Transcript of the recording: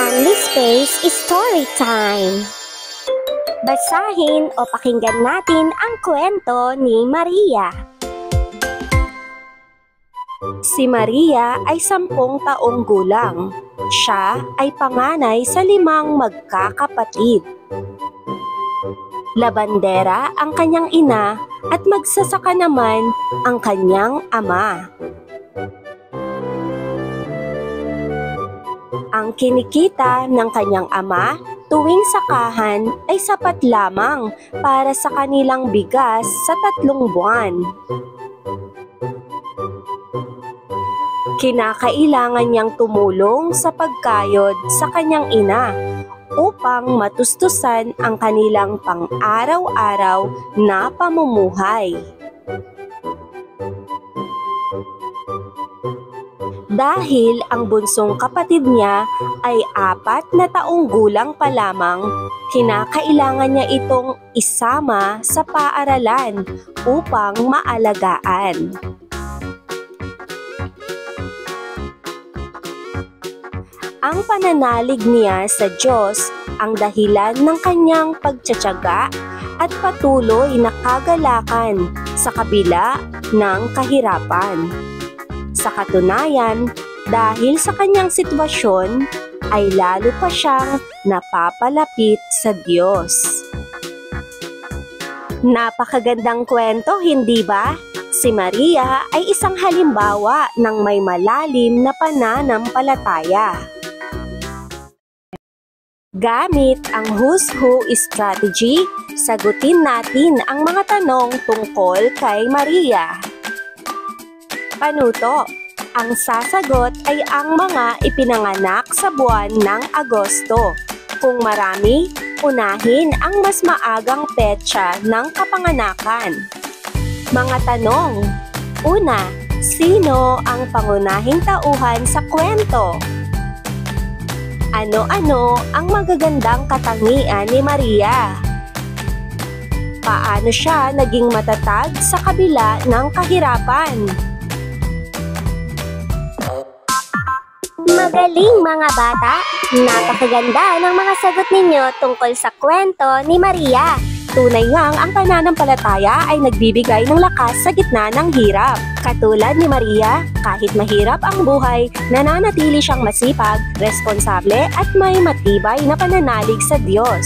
Only Space Story Time. Basahin o pakinggan natin ang kwento ni Maria. Si Maria ay 10 taong gulang. Siya ay panganay sa 5 magkakapatid. Labandera ang kanyang ina at magsasaka naman ang kanyang ama. Ang kinikita ng kanyang ama tuwing sakahan ay sapat lamang para sa kanilang bigas sa 3 buwan. Kinakailangan niyang tumulong sa pagkayod sa kanyang ina upang matustusan ang kanilang pang-araw-araw na pamumuhay. Dahil ang bunsong kapatid niya ay 4 na taong gulang pa lamang, kinakailangan niya itong isama sa paaralan upang maalagaan. Ang pananalig niya sa Diyos ang dahilan ng kanyang pagtitiyaga at patuloy na kagalakan sa kabila ng kahirapan. Sa katunayan, dahil sa kanyang sitwasyon, ay lalo pa siyang napapalapit sa Diyos. Napakagandang kwento, hindi ba? Si Maria ay isang halimbawa ng may malalim na pananampalataya. Gamit ang Who's Who strategy, sagutin natin ang mga tanong tungkol kay Maria. Panuto, ang sasagot ay ang mga ipinanganak sa buwan ng Agosto. Kung marami, unahin ang mas maagang petsa ng kapanganakan. Mga tanong. Una, sino ang pangunahing tauhan sa kwento? Ano-ano ang magagandang katangian ni Maria? Paano siya naging matatag sa kabila ng kahirapan? Magaling mga bata! Napakaganda ng mga sagot ninyo tungkol sa kwento ni Maria. Tunay ngang ang pananampalataya ay nagbibigay ng lakas sa gitna ng hirap. Katulad ni Maria, kahit mahirap ang buhay, nananatili siyang masipag, responsable at may matibay na pananalig sa Diyos.